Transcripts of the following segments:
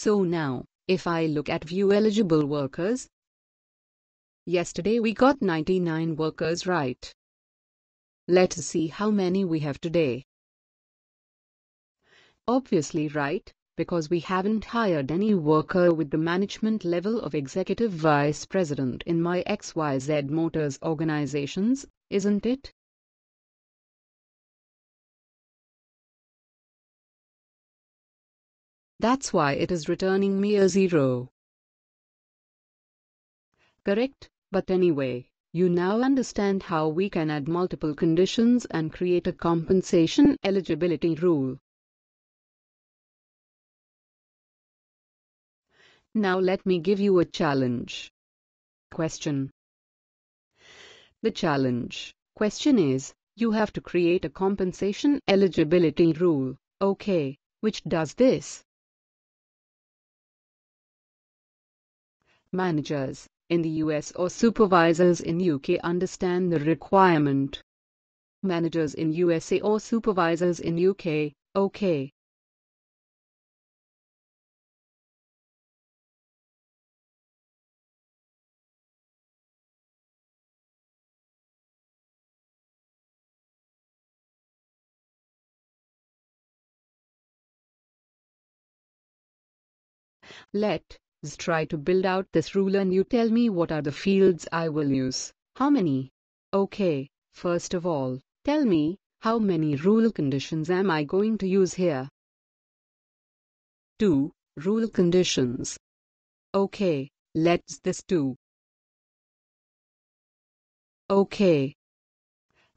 So now, if I look at view eligible workers, yesterday we got 99 workers right. Let's see how many we have today. Obviously right, because we haven't hired any worker with the management level of executive vice president in my XYZ Motors organizations, isn't it? That's why it is returning me a 0. Correct, but anyway, you now understand how we can add multiple conditions and create a compensation eligibility rule. Now let me give you a challenge. Question. The challenge question is, you have to create a compensation eligibility rule, okay, which does this. Managers in the US or supervisors in UK understand the requirement. Managers in USA or supervisors in UK, okay. Let's try to build out this rule and you tell me what are the fields I will use. How many? Okay, first of all, tell me, how many rule conditions am I going to use here? 2 rule conditions. Okay, let's this 2. Okay.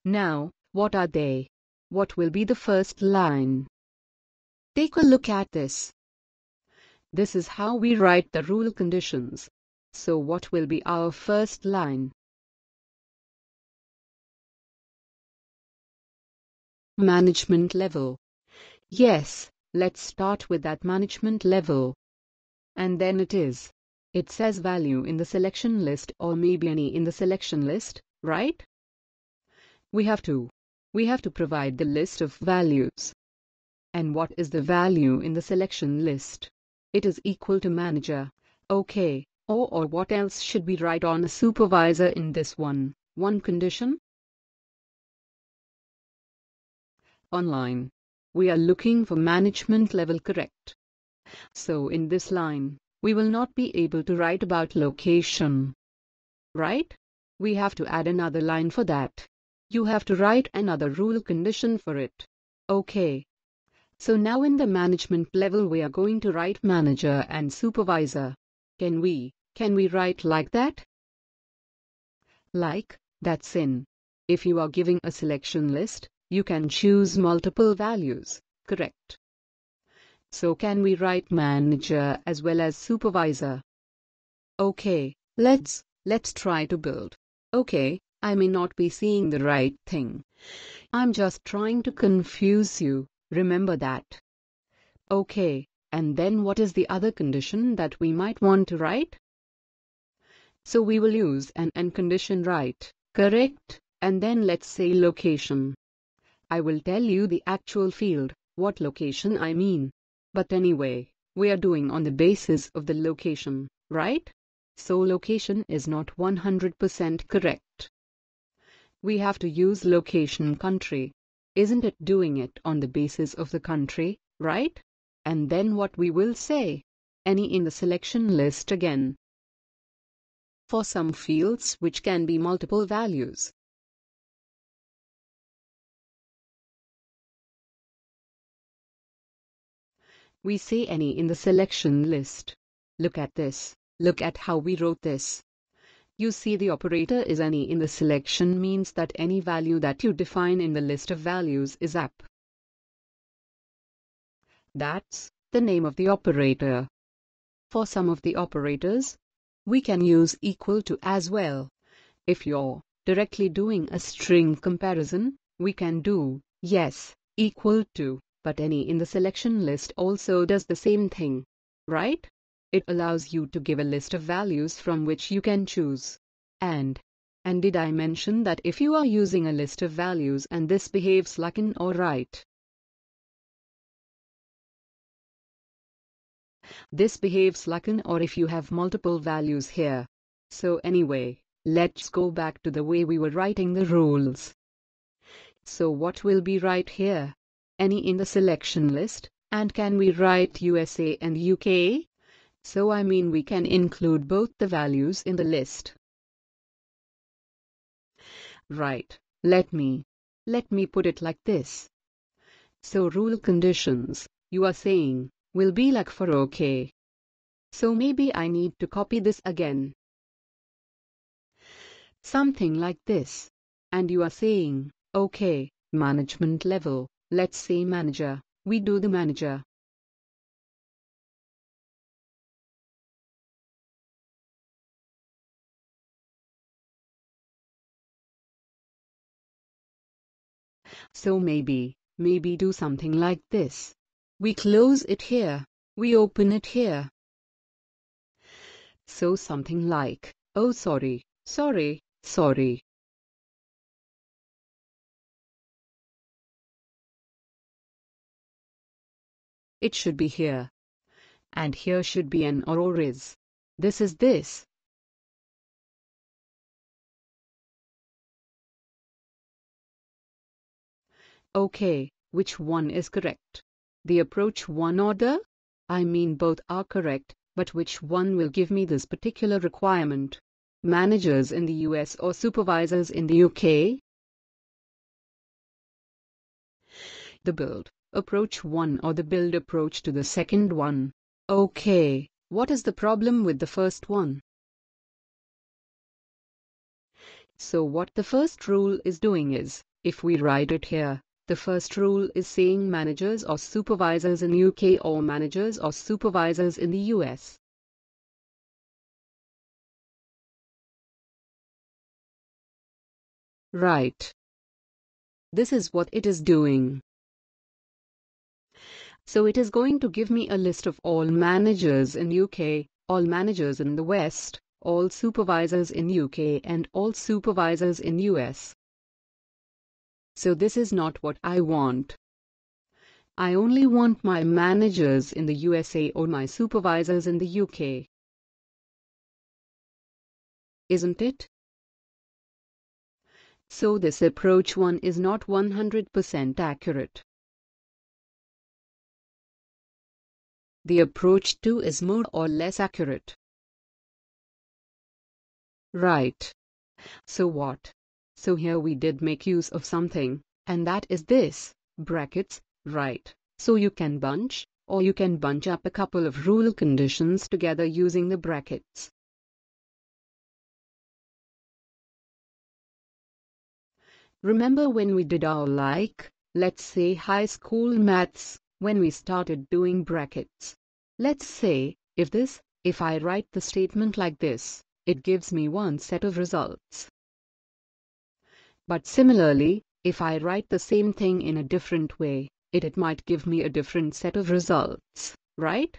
Now, what are they? What will be the first line? Take a look at this. This is how we write the rule conditions. So what will be our first line? Management level. Yes, let's start with that management level. And then it says value in the selection list or maybe any in the selection list, right? We have to provide the list of values. And what is the value in the selection list? It is equal to manager. Okay, or what else should we write on a supervisor in this one condition? Online. We are looking for management level, correct? So in this line, we will not be able to write about location. Right? We have to add another line for that. You have to write another rule condition for it. Okay. So now in the management level we are going to write manager and supervisor. Can we write like that? Like, that's in. If you are giving a selection list, you can choose multiple values, correct? So can we write manager as well as supervisor? Okay, let's try to build. Okay, I may not be seeing the right thing. I'm just trying to confuse you. Remember that. Okay, and then what is the other condition that we might want to write? So we will use an and condition, right? Correct? And then let's say location. I will tell you the actual field, what location I mean. But anyway, we are doing on the basis of the location, right? So location is not 100% correct. We have to use location country. Isn't it doing it on the basis of the country, right? And then what we will say? Any in the selection list again. For some fields which can be multiple values. We say any in the selection list. Look at this. Look at how we wrote this. You see the operator is any in the selection means that any value that you define in the list of values is up. That's the name of the operator. For some of the operators, we can use equal to as well. If you're directly doing a string comparison, we can do yes, equal to, but any in the selection list also does the same thing, right? It allows you to give a list of values from which you can choose. And did I mention that if you are using a list of values and this behaves like an or right? This behaves like an OR if you have multiple values here. So anyway, let's go back to the way we were writing the rules. So what will be right here? Any in the selection list, and can we write USA and UK? So I mean we can include both the values in the list. Right, let me put it like this. So rule conditions, you are saying, will be like for OK. So maybe I need to copy this again. Something like this. And you are saying, OK, management level, let's say manager, we do the manager. So maybe do something like this. We close it here, we open it here. So something like, oh sorry. It should be here. And here should be an or is. This is this. Okay, which one is correct? The approach one order? I mean both are correct, but which one will give me this particular requirement? Managers in the US or supervisors in the UK? The build approach one or the build approach to the second one? Okay, what is the problem with the first one? So what the first rule is doing is, if we write it here, the first rule is saying managers or supervisors in UK or managers or supervisors in the US. Right. This is what it is doing. So it is going to give me a list of all managers in UK, all managers in the West, all supervisors in UK and all supervisors in US. So this is not what I want. I only want my managers in the USA or my supervisors in the UK. Isn't it? So this approach 1 is not 100% accurate. The approach 2 is more or less accurate. Right. So what? So here we did make use of something, and that is this, brackets, right. So you can bunch, or you can bunch up a couple of rule conditions together using the brackets. Remember when we did our let's say high school maths, when we started doing brackets? Let's say, if I write the statement like this, it gives me one set of results. But similarly, if I write the same thing in a different way, it might give me a different set of results, right?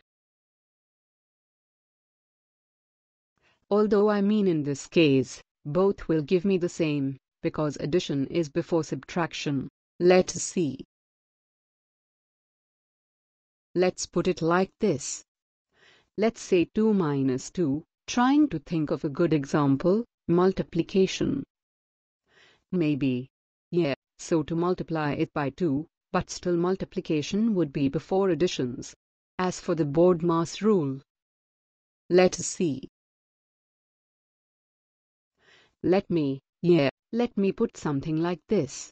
Although I mean in this case, both will give me the same, because addition is before subtraction. Let's see. Let's put it like this. Let's say 2 minus 2, trying to think of a good example, multiplication. Maybe. Yeah, so to multiply it by 2, but still multiplication would be before additions. As for the BODMAS rule, let's see. Let me put something like this.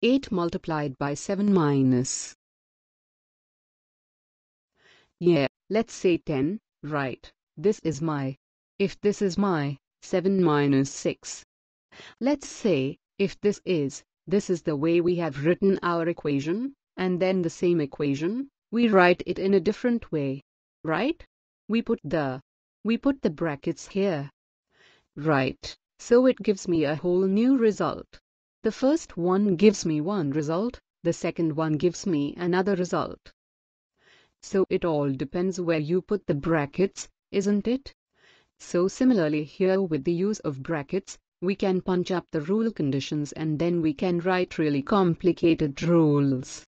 8 multiplied by 7 minus. Let's say 10, right, this is my. If this is my, 7 minus 6. Let's say, if this is the way we have written our equation, and then the same equation, we write it in a different way, right? We put the brackets here. Right, so it gives me a whole new result. The first one gives me one result, the second one gives me another result. So it all depends where you put the brackets, isn't it? So similarly here with the use of brackets, we can punch up the rule conditions and then we can write really complicated rules.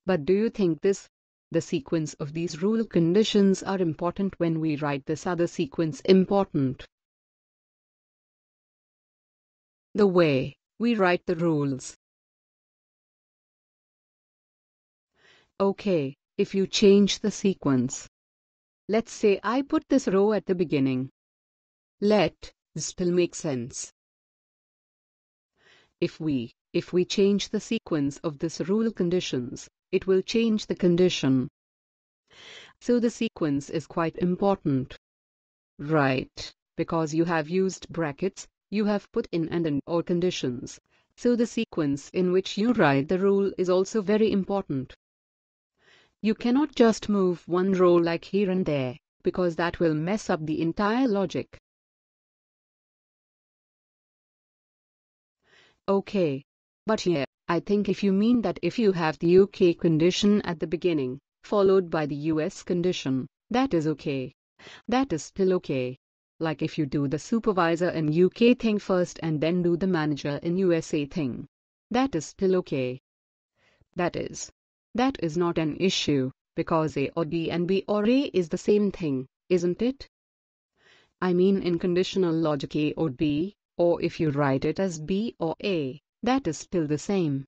But do you think the sequence of these rule conditions are important when we write this other sequence important? The way we write the rules. Okay, if you change the sequence. Let's say I put this row at the beginning. Let this still make sense. If we change the sequence of this rule conditions, it will change the condition. So the sequence is quite important. Right, because you have used brackets, you have put in and or conditions. So the sequence in which you write the rule is also very important. You cannot just move one row like here and there, because that will mess up the entire logic. Okay, but here, I think if you mean that if you have the UK condition at the beginning, followed by the US condition, that is okay. That is still okay. Like if you do the supervisor in UK thing first and then do the manager in USA thing. That is still okay. That is not an issue, because A or B and B or A is the same thing, isn't it? I mean in conditional logic A or B, or if you write it as B or A, that is still the same.